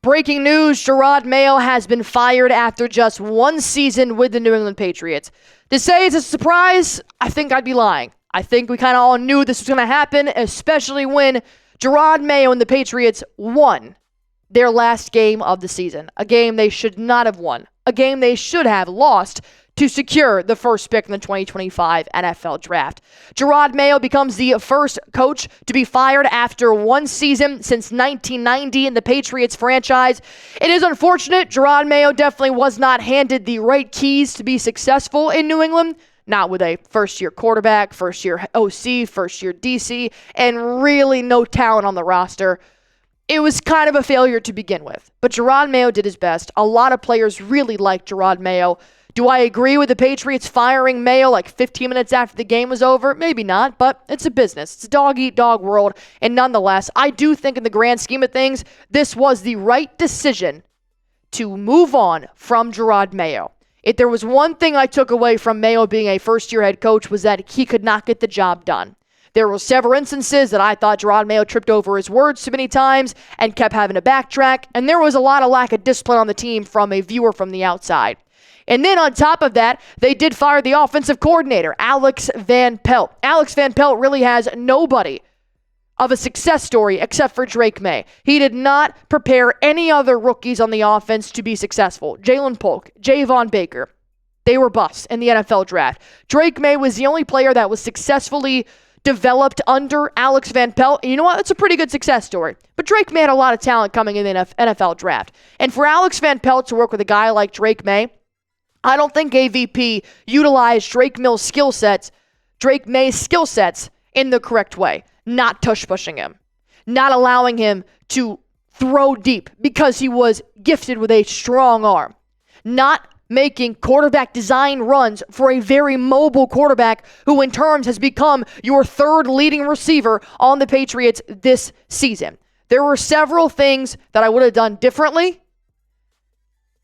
Breaking news, Jerod Mayo has been fired after just one season with the New England Patriots. To say it's a surprise, I think I'd be lying. I think we kind of all knew this was going to happen, especially when Jerod Mayo and the Patriots won their last game of the season. A game they should not have won. A game they should have lost to secure the first pick in the 2025 NFL Draft. Jerod Mayo becomes the first coach to be fired after one season since 1990 in the Patriots franchise. It is unfortunate. Jerod Mayo definitely was not handed the right keys to be successful in New England. Not with a first-year quarterback, first-year OC, first-year DC, and really no talent on the roster. It was kind of a failure to begin with. But Jerod Mayo did his best. A lot of players really liked Jerod Mayo. Do I agree with the Patriots firing Mayo like 15 minutes after the game was over? Maybe not, but it's a business. It's a dog-eat-dog world. And nonetheless, I do think in the grand scheme of things, this was the right decision to move on from Jerod Mayo. If there was one thing I took away from Mayo being a first-year head coach was that he could not get the job done. There were several instances that I thought Jerod Mayo tripped over his words too many times and kept having to backtrack, and there was a lot of lack of discipline on the team from a viewer from the outside. And then on top of that, they did fire the offensive coordinator, Alex Van Pelt. Alex Van Pelt really has nobody of a success story except for Drake May. He did not prepare any other rookies on the offense to be successful. Jalen Polk, Javon Baker, they were busts in the NFL Draft. Drake May was the only player that was successfully developed under Alex Van Pelt. And you know what? It's a pretty good success story. But Drake May had a lot of talent coming in the NFL Draft. And for Alex Van Pelt to work with a guy like Drake May, I don't think AVP utilized Drake May's skill sets in the correct way. Not tush-pushing him. Not allowing him to throw deep because he was gifted with a strong arm. Not making quarterback design runs for a very mobile quarterback who in turn has become your third leading receiver on the Patriots this season. There were several things that I would have done differently,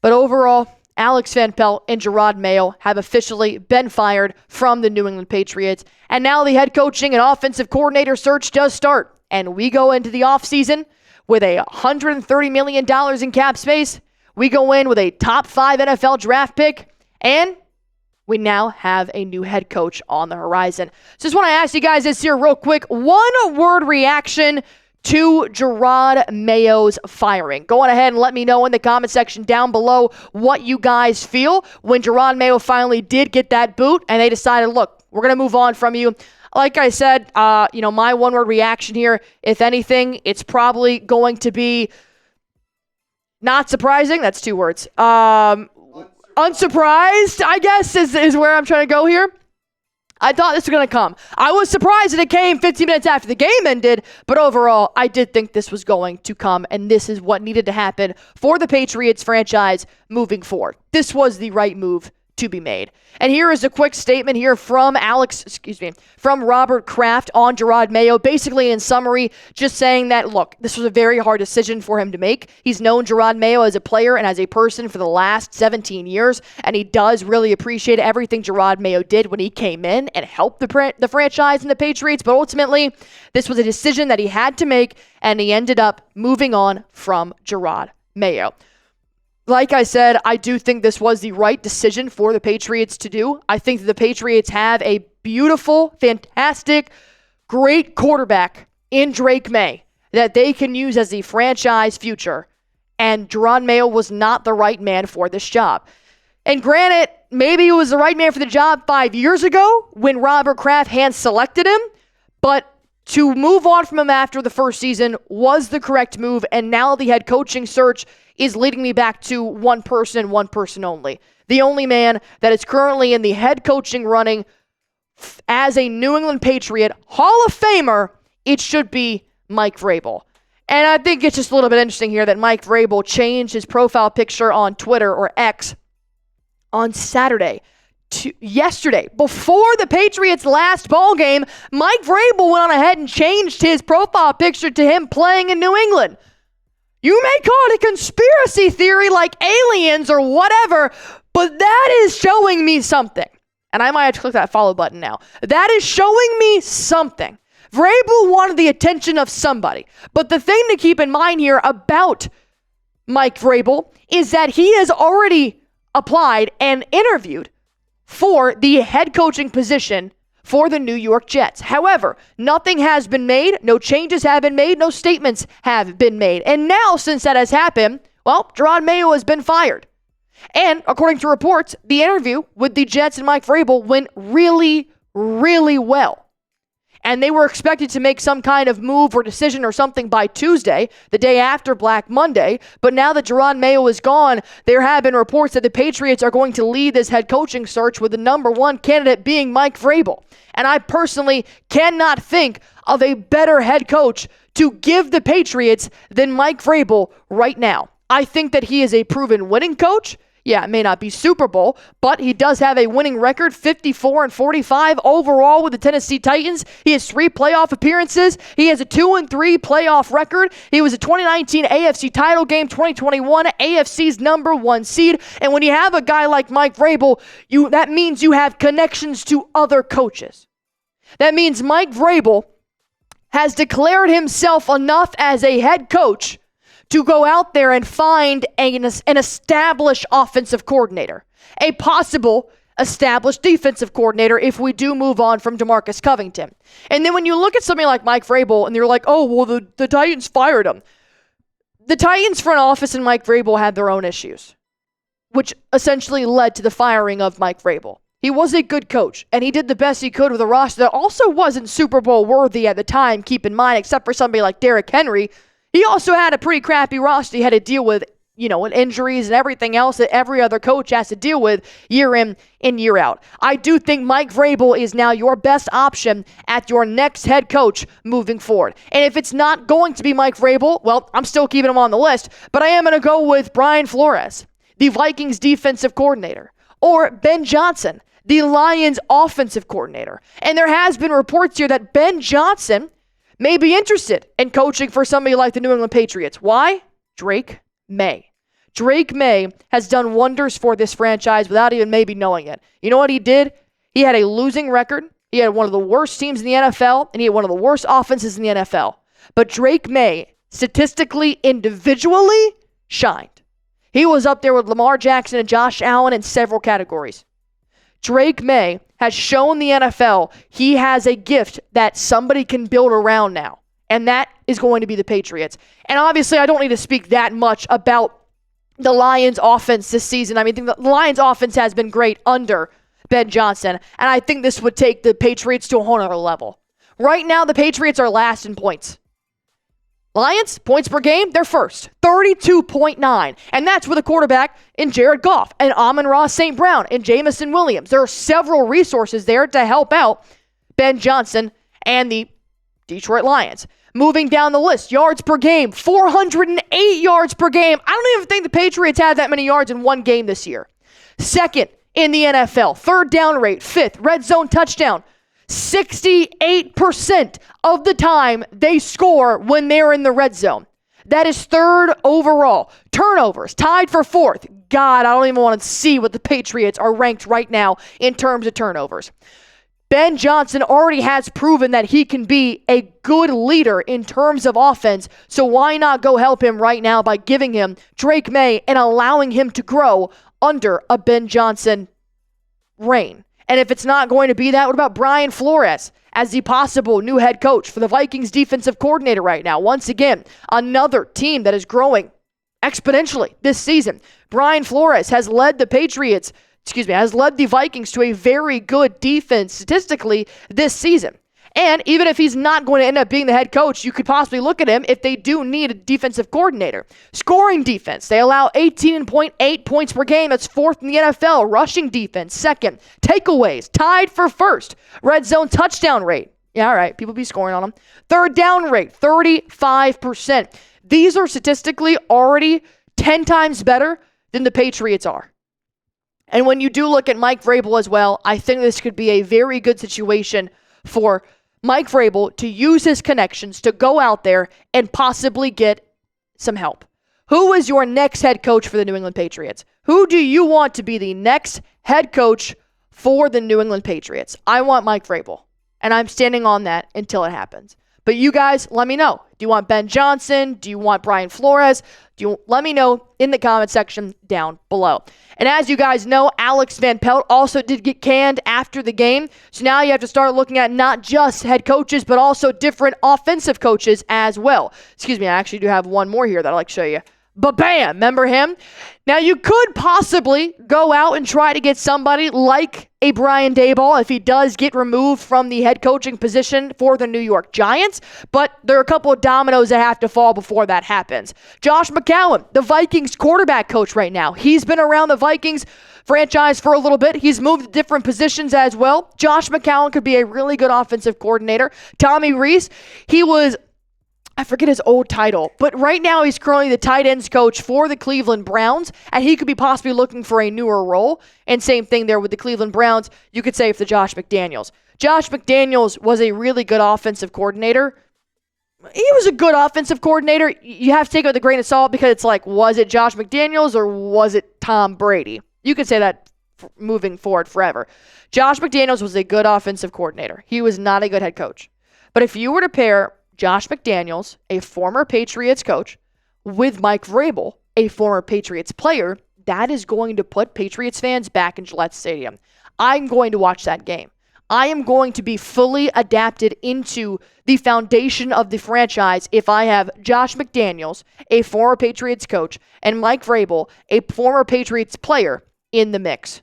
but overall, Alex Van Pelt and Jerod Mayo have officially been fired from the New England Patriots. And now the head coaching and offensive coordinator search does start. And we go into the offseason with $130 million in cap space. We go in with a top 5 NFL draft pick. And we now have a new head coach on the horizon. So just want to ask you guys this here real quick. One word reaction to Jerod Mayo's firing. Go on ahead and let me know in the comment section down below what you guys feel when Jerod Mayo finally did get that boot and they decided, look, we're going to move on from you. Like I said, my one-word reaction here, if anything, it's probably going to be not surprising. That's 2 words. Unsurprised, I guess, is where I'm trying to go here. I thought this was going to come. I was surprised that it came 15 minutes after the game ended, but overall, I did think this was going to come, and this is what needed to happen for the Patriots franchise moving forward. This was the right move to be made. And here is a quick statement here from Robert Kraft on Jerod Mayo, basically in summary, just saying that, look, this was a very hard decision for him to make. He's known Jerod Mayo as a player and as a person for the last 17 years, and he does really appreciate everything Jerod Mayo did when he came in and helped the franchise and the Patriots, but ultimately, this was a decision that he had to make, and he ended up moving on from Jerod Mayo. Like I said, I do think this was the right decision for the Patriots to do. I think that the Patriots have a beautiful, fantastic, great quarterback in Drake May that they can use as the franchise future. And Jerod Mayo was not the right man for this job. And granted, maybe he was the right man for the job 5 years ago when Robert Kraft hand-selected him, but to move on from him after the first season was the correct move, and now the head coaching search is leading me back to one person and one person only. The only man that is currently in the head coaching running as a New England Patriot Hall of Famer, it should be Mike Vrabel. And I think it's just a little bit interesting here that Mike Vrabel changed his profile picture on Twitter or X on Saturday. Yesterday, before the Patriots' last ball game, Mike Vrabel went on ahead and changed his profile picture to him playing in New England. You may call it a conspiracy theory like aliens or whatever, but that is showing me something. And I might have to click that follow button now. That is showing me something. Vrabel wanted the attention of somebody. But the thing to keep in mind here about Mike Vrabel is that he has already applied and interviewed for the head coaching position for the New York Jets. However, nothing has been made, no changes have been made, no statements have been made. And now, since that has happened, well, Jerod Mayo has been fired. And according to reports, the interview with the Jets and Mike Vrabel went really, really well. And they were expected to make some kind of move or decision or something by Tuesday, the day after Black Monday. But now that Jerod Mayo is gone, there have been reports that the Patriots are going to lead this head coaching search with the number one candidate being Mike Vrabel. And I personally cannot think of a better head coach to give the Patriots than Mike Vrabel right now. I think that he is a proven winning coach. Yeah, it may not be Super Bowl, but he does have a winning record, 54-45 overall with the Tennessee Titans. He has 3 playoff appearances. He has a 2-3 playoff record. He was a 2019 AFC title game, 2021 AFC's number 1 seed. And when you have a guy like Mike Vrabel, that means you have connections to other coaches. That means Mike Vrabel has declared himself enough as a head coach to go out there and find an established offensive coordinator, a possible established defensive coordinator if we do move on from DeMarcus Covington. And then when you look at somebody like Mike Vrabel and you're like, oh, well, the Titans fired him. The Titans front office and Mike Vrabel had their own issues, which essentially led to the firing of Mike Vrabel. He was a good coach, and he did the best he could with a roster that also wasn't Super Bowl worthy at the time, keep in mind, except for somebody like Derrick Henry. He also had a pretty crappy roster he had to deal with, and injuries and everything else that every other coach has to deal with year in and year out. I do think Mike Vrabel is now your best option at your next head coach moving forward. And if it's not going to be Mike Vrabel, well, I'm still keeping him on the list, but I am going to go with Brian Flores, the Vikings defensive coordinator, or Ben Johnson, the Lions offensive coordinator. And there has been reports here that Ben Johnson may be interested in coaching for somebody like the New England Patriots. Why? Drake May. Drake May has done wonders for this franchise without even maybe knowing it. You know what he did? He had a losing record. He had one of the worst teams in the NFL, and he had one of the worst offenses in the NFL. But Drake May, statistically, individually, shined. He was up there with Lamar Jackson and Josh Allen in several categories. Drake May has shown the NFL he has a gift that somebody can build around now, and that is going to be the Patriots. And obviously, I don't need to speak that much about the Lions offense this season. I mean, the Lions offense has been great under Ben Johnson, and I think this would take the Patriots to a whole other level. Right now, the Patriots are last in points. Lions, points per game, they're first, 32.9. And that's with a quarterback in Jared Goff and Amon-Ra St. Brown and Jamison Williams. There are several resources there to help out Ben Johnson and the Detroit Lions. Moving down the list, yards per game, 408 yards per game. I don't even think the Patriots had that many yards in one game this year. Second in the NFL, third down rate, fifth, red zone touchdown. 68% of the time they score when they're in the red zone. That is third overall. Turnovers, tied for fourth. God, I don't even want to see what the Patriots are ranked right now in terms of turnovers. Ben Johnson already has proven that he can be a good leader in terms of offense, so why not go help him right now by giving him Drake May and allowing him to grow under a Ben Johnson reign? And if it's not going to be that, what about Brian Flores as the possible new head coach for the Vikings defensive coordinator right now? Once again, another team that is growing exponentially this season. Brian Flores has led the Vikings to a very good defense statistically this season. And even if he's not going to end up being the head coach, you could possibly look at him if they do need a defensive coordinator. Scoring defense, they allow 18.8 points per game. That's fourth in the NFL. Rushing defense, second. Takeaways, tied for first. Red zone touchdown rate. Yeah, all right, people be scoring on them. Third down rate, 35%. These are statistically already 10 times better than the Patriots are. And when you do look at Mike Vrabel as well, I think this could be a very good situation for Mike Vrabel to use his connections to go out there and possibly get some help. Who is your next head coach for the New England Patriots? Who do you want to be the next head coach for the New England Patriots. I want Mike Vrabel, and I'm standing on that until it happens. But you guys, let me know. Do you want Ben Johnson? Do you want Brian Flores? Let me know in the comment section down below. And as you guys know, Alex Van Pelt also did get canned after the game. So now you have to start looking at not just head coaches, but also different offensive coaches as well. Excuse me, I actually do have one more here that I'd like to show you. But bam, remember him? Now you could possibly go out and try to get somebody like a Brian Daboll if he does get removed from the head coaching position for the New York Giants, but there are a couple of dominoes that have to fall before that happens. Josh McCown, the Vikings quarterback coach right now. He's been around the Vikings franchise for a little bit. He's moved to different positions as well. Josh McCown could be a really good offensive coordinator. Tommy Rees, I forget his old title, but right now he's currently the tight ends coach for the Cleveland Browns, and he could be possibly looking for a newer role. And same thing there with the Cleveland Browns, you could say for Josh McDaniels. Josh McDaniels was a really good offensive coordinator. He was a good offensive coordinator. You have to take it with a grain of salt because it's like, was it Josh McDaniels or was it Tom Brady? You could say that moving forward forever. Josh McDaniels was a good offensive coordinator. He was not a good head coach. But if you were to pair Josh McDaniels, a former Patriots coach, with Mike Vrabel, a former Patriots player, that is going to put Patriots fans back in Gillette Stadium. I'm going to watch that game. I am going to be fully adapted into the foundation of the franchise if I have Josh McDaniels, a former Patriots coach, and Mike Vrabel, a former Patriots player, in the mix.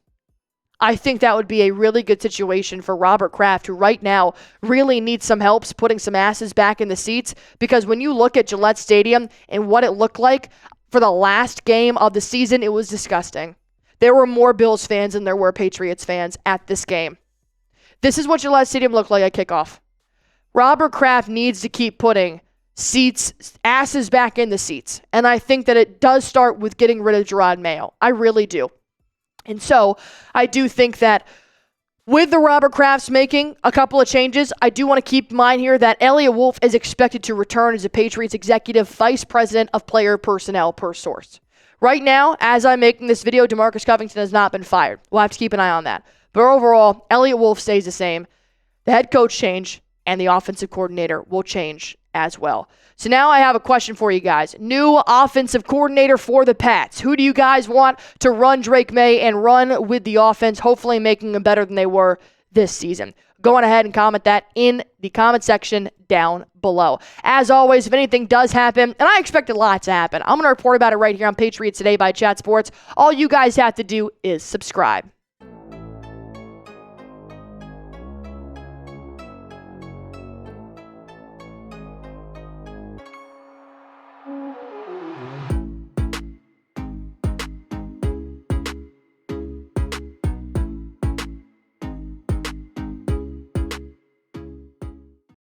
I think that would be a really good situation for Robert Kraft, who right now really needs some help putting some asses back in the seats, because when you look at Gillette Stadium and what it looked like for the last game of the season, it was disgusting. There were more Bills fans than there were Patriots fans at this game. This is what Gillette Stadium looked like at kickoff. Robert Kraft needs to keep putting asses back in the seats, and I think that it does start with getting rid of Jerod Mayo. I really do. And so I do think that with the Robert Krafts making a couple of changes, I do want to keep in mind here that Elliot Wolf is expected to return as a Patriots executive vice president of player personnel per source. Right now, as I'm making this video, DeMarcus Covington has not been fired. We'll have to keep an eye on that. But overall, Elliot Wolf stays the same. The head coach change and the offensive coordinator will change as well. So now I have a question for you guys. New offensive coordinator for the Pats. Who do you guys want to run Drake May and run with the offense, hopefully making them better than they were this season? Go on ahead and comment that in the comment section down below. As always, if anything does happen, and I expect a lot to happen, I'm going to report about it right here on Patriots Today by Chat Sports. All you guys have to do is subscribe.